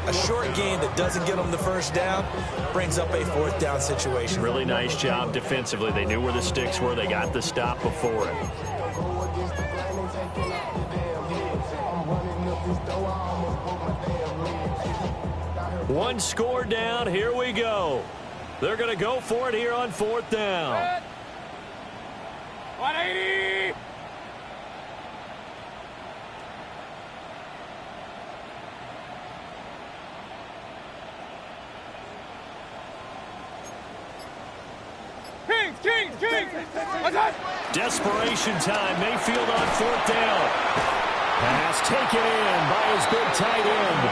A short gain that doesn't get them the first down brings up a fourth down situation. Really nice job defensively. They knew where the sticks were. They got the stop before it. One score down. Here we go. They're going to go for it here on fourth down. 180! Kings! What's up? Desperation time. Mayfield on fourth down. Pass taken in by his big tight end.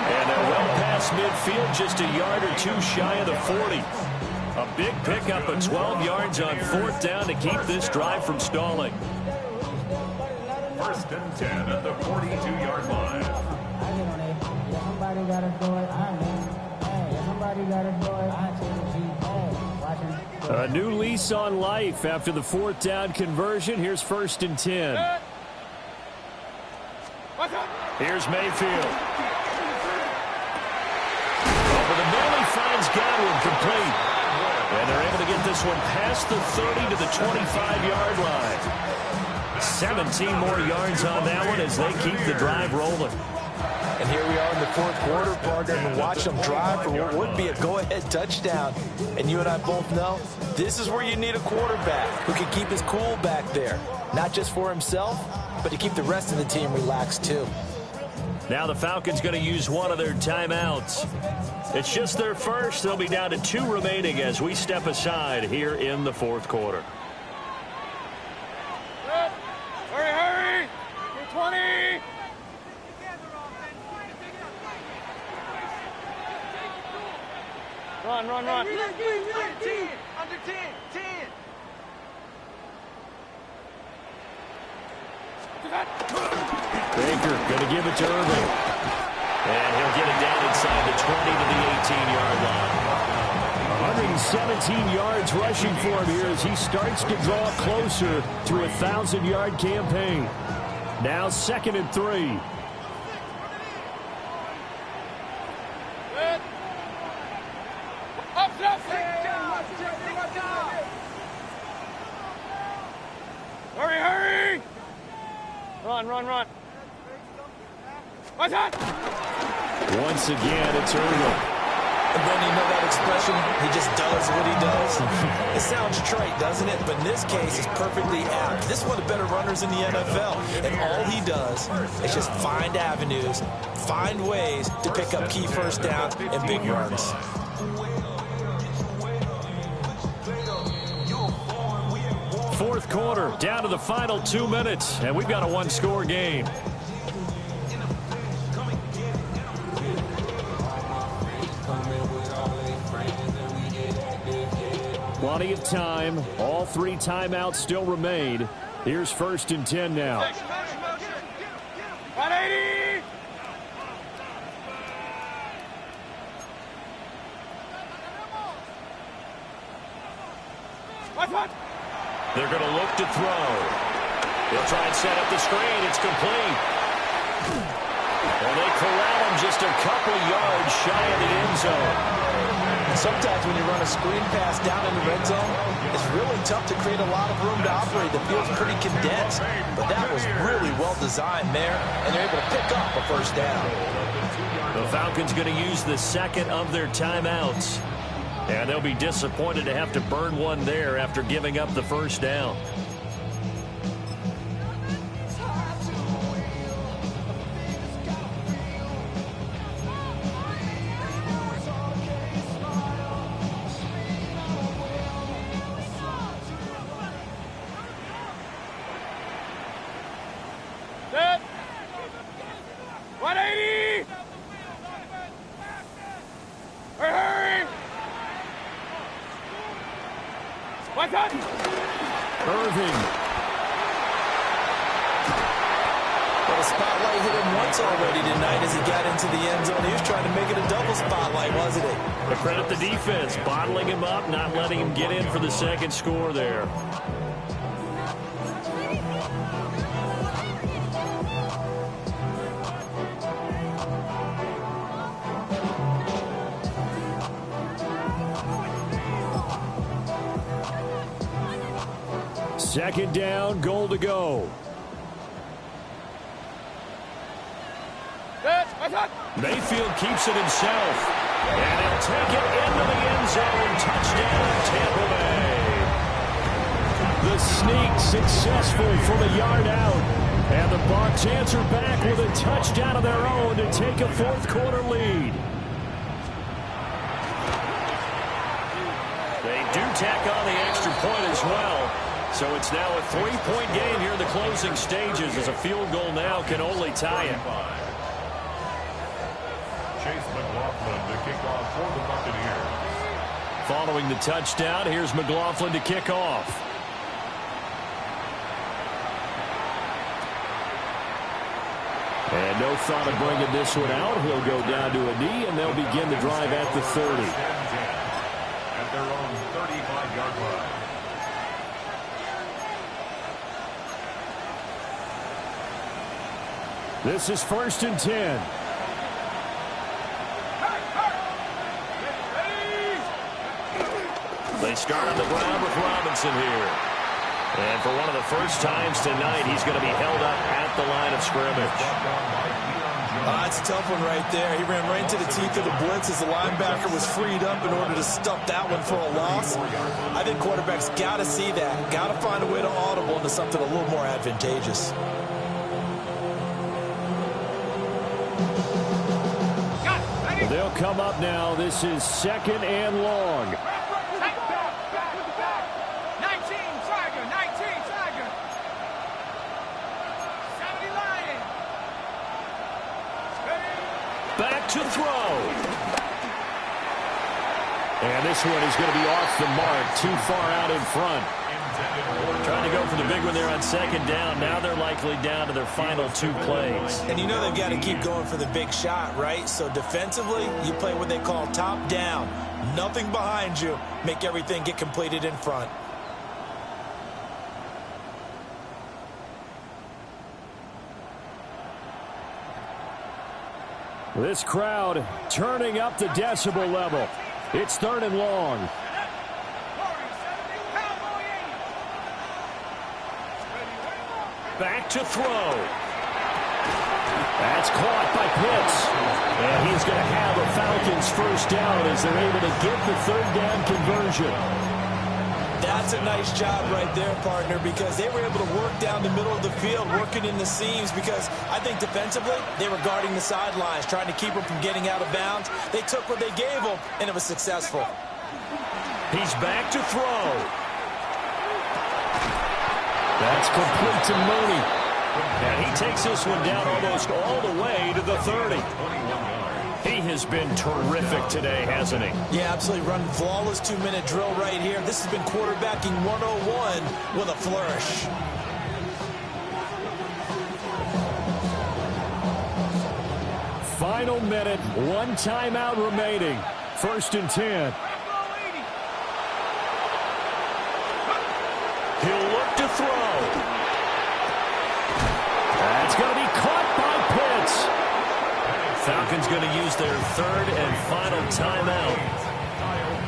And they're well past midfield, just a yard or two shy of the 40. A big pickup of 12 yards on fourth down to keep this drive from stalling. First and 10 at the 42-yard line. Somebody got to do it. Somebody got to do it. A new lease on life after the fourth down conversion. Here's first and 10. Here's Mayfield. Over the middle, he finds Godwin complete. And they're able to get this one past the 30 to the 25-yard line. 17 more yards on that one as they keep the drive rolling. And here we are in the fourth quarter, partner, and watch them drive for what would be a go-ahead touchdown. And you and I both know this is where you need a quarterback who can keep his cool back there. Not just for himself, but to keep the rest of the team relaxed too. Now the Falcons going to use one of their timeouts. It's just their first. They'll be down to 2 remaining as we step aside here in the fourth quarter. Hurry! 220! Run. Under 10. Baker going to give it to Irving. And he'll get it down inside the 20 to the 18-yard line. 117 yards rushing for him here as he starts to draw closer to a 1,000-yard campaign. Now 2nd and 3. Hurry! Run. What's that? Once again, it's Irving. And then you know that expression, he just does what he does. It sounds trite, doesn't it? But in this case, it's perfectly apt. This is one of the better runners in the NFL. And all he does is just find avenues, find ways to pick up key first downs and big runs. Fourth quarter, down to the final 2 minutes, and we've got a one-score game. Plenty of time. All 3 timeouts still remain. Here's first and 10 now. 180! What? They're going to look to throw. They'll try and set up the screen. It's complete. And they corral him just a couple yards shy of the end zone. Sometimes when you run a screen pass down in the red zone, it's really tough to create a lot of room to operate. The field's pretty condensed. But that was really well designed there, and they're able to pick up a first down. The Falcons going to use the second of their timeouts. And they'll be disappointed to have to burn one there after giving up the first down. Set. 180! What's that? Irving. Well, the spotlight hit him once already tonight as he got into the end zone. He was trying to make it a double spotlight, wasn't he? But credit the defense, bottling him up, not letting him get in for the second score there. Second down, goal to go. Mayfield keeps it himself. And he'll take it into the end zone. Touchdown, Tampa Bay. The sneak successful from a yard out. And the Bucs answer back with a touchdown of their own to take a fourth quarter lead. They do tack on the extra point as well. So it's now a 3-point game here in the closing stages as a field goal now can only tie it. Chase McLaughlin to kick off for the Buccaneers. Following the touchdown, here's McLaughlin to kick off. And no thought of bringing this one out. He'll go down to a knee, and they'll begin the drive at the 30. At their own 35-yard line. This is 1st and 10. They start on the ground with Robinson here. And for one of the first times tonight, he's going to be held up at the line of scrimmage. It's a tough one right there. He ran right into the teeth of the blitz as the linebacker was freed up in order to stuff that one for a loss. I think quarterbacks got to see that. Got to find a way to audible into something a little more advantageous. They'll come up now. This is 2nd and long. 19, Tiger. 19, Tiger. 70 Lion. Back to throw. And this one is going to be off the mark. Too far out in front. Trying to go for the big one there on 2nd down. Now they're likely down to their final 2 plays. And you know they've got to keep going for the big shot, right? So defensively, you play what they call top down. Nothing behind you. Make everything get completed in front. This crowd turning up the decibel level. It's 3rd and long. Back to throw. That's caught by Pitts. And he's going to have a Falcons first down as they're able to get the 3rd down conversion. That's a nice job right there, partner, because they were able to work down the middle of the field, working in the seams, because I think defensively they were guarding the sidelines, trying to keep them from getting out of bounds. They took what they gave them, and it was successful. He's back to throw. That's complete to Mooney. And he takes this one down almost all the way to the 30. He has been terrific today, hasn't he? Yeah, absolutely. Run flawless 2-minute drill right here. This has been quarterbacking 101 with a flourish. Final minute, 1 timeout remaining. 1st and 10. He'll look to throw. That's going to be caught by Pitts. Falcons going to use their 3rd and final timeout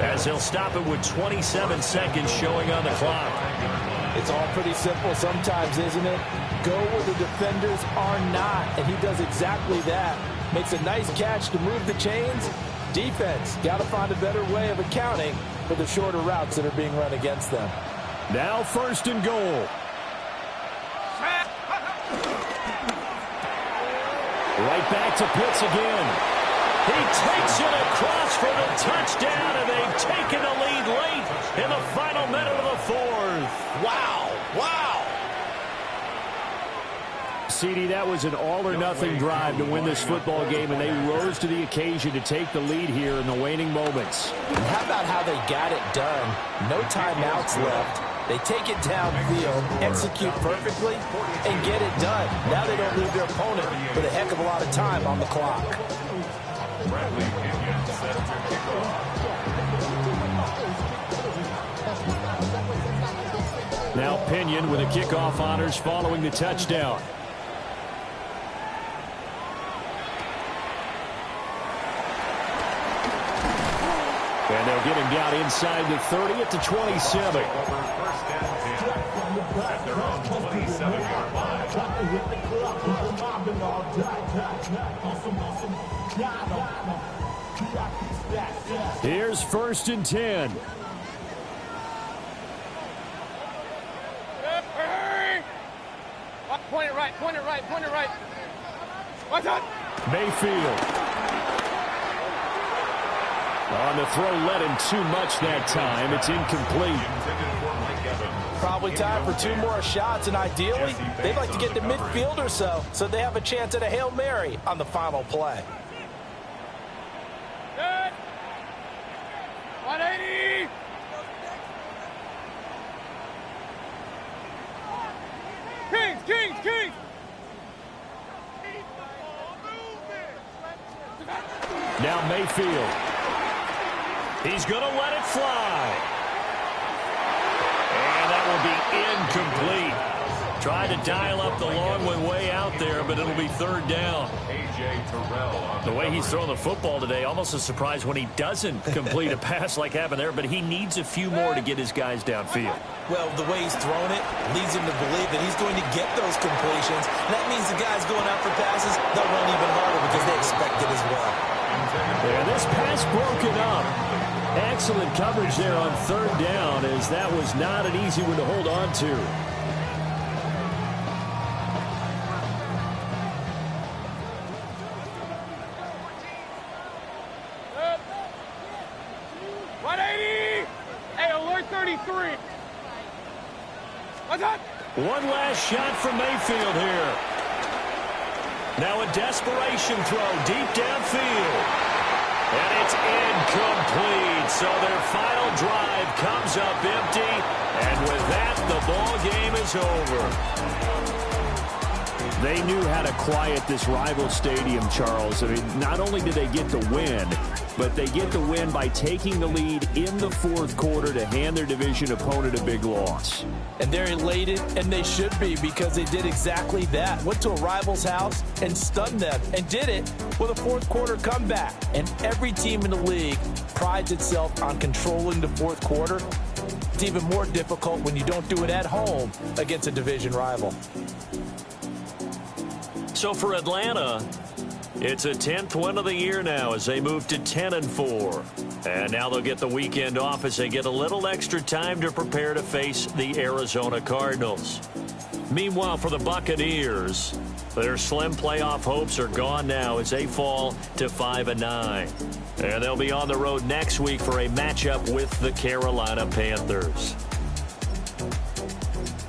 as he'll stop it with 27 seconds showing on the clock. It's all pretty simple sometimes, isn't it? Go where the defenders are not, and he does exactly that. Makes a nice catch to move the chains. Defense got to find a better way of accounting for the shorter routes that are being run against them. Now 1st and goal. Right back to Pitts again. He takes it across for the touchdown, and they've taken the lead late in the final minute of the 4th. Wow. Wow. CD, that was an all-or-nothing drive to win this football game, and they rose to the occasion to take the lead here in the waning moments. And how about how they got it done? No timeouts left. They take it downfield, execute perfectly, and get it done. Now they don't leave their opponent with a heck of a lot of time on the clock. Bradley Pinion sets their kickoff. Now Pinion with a kickoff honors following the touchdown. And they'll get him down inside the 30 at the 27. Over first and 10 at their own 27-yard line. Here's first and 10. Point it right, point it right, point it right. What's up? Mayfield. On the throw, led him too much that time. It's incomplete. Probably time for 2 more shots, and ideally, they'd like to get to midfield or so they have a chance at a Hail Mary on the final play. Good. 180. Kings! Now Mayfield. He's going to let it fly. And that will be incomplete. Tried to dial up the long one way out there, but it'll be third down. The way he's throwing the football today, almost a surprise when he doesn't complete a pass like happened there, but he needs a few more to get his guys downfield. Well, the way he's thrown it leads him to believe that he's going to get those completions. That means the guys going out for passes, they'll run even harder because they expect it as well. And this pass broken up. Excellent coverage there on third down, as that was not an easy one to hold on to. One last shot from Mayfield here. Now a desperation throw deep downfield. And it's incomplete. So their final drive comes up empty. And with that, the ball game is over. They knew how to quiet this rival stadium, Charles. I mean, not only did they get the win, but they get the win by taking the lead in the fourth quarter to hand their division opponent a big loss. And they're elated, and they should be, because they did exactly that. Went to a rival's house and stunned them, and did it with a fourth quarter comeback. And every team in the league prides itself on controlling the fourth quarter. It's even more difficult when you don't do it at home against a division rival. So for Atlanta, it's a 10th win of the year now as they move to 10-4. And now they'll get the weekend off as they get a little extra time to prepare to face the Arizona Cardinals. Meanwhile, for the Buccaneers, their slim playoff hopes are gone now as they fall to 5-9. And they'll be on the road next week for a matchup with the Carolina Panthers.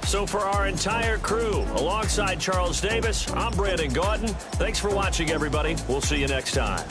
So for our entire crew, alongside Charles Davis, I'm Brandon Gaudin. Thanks for watching, everybody. We'll see you next time.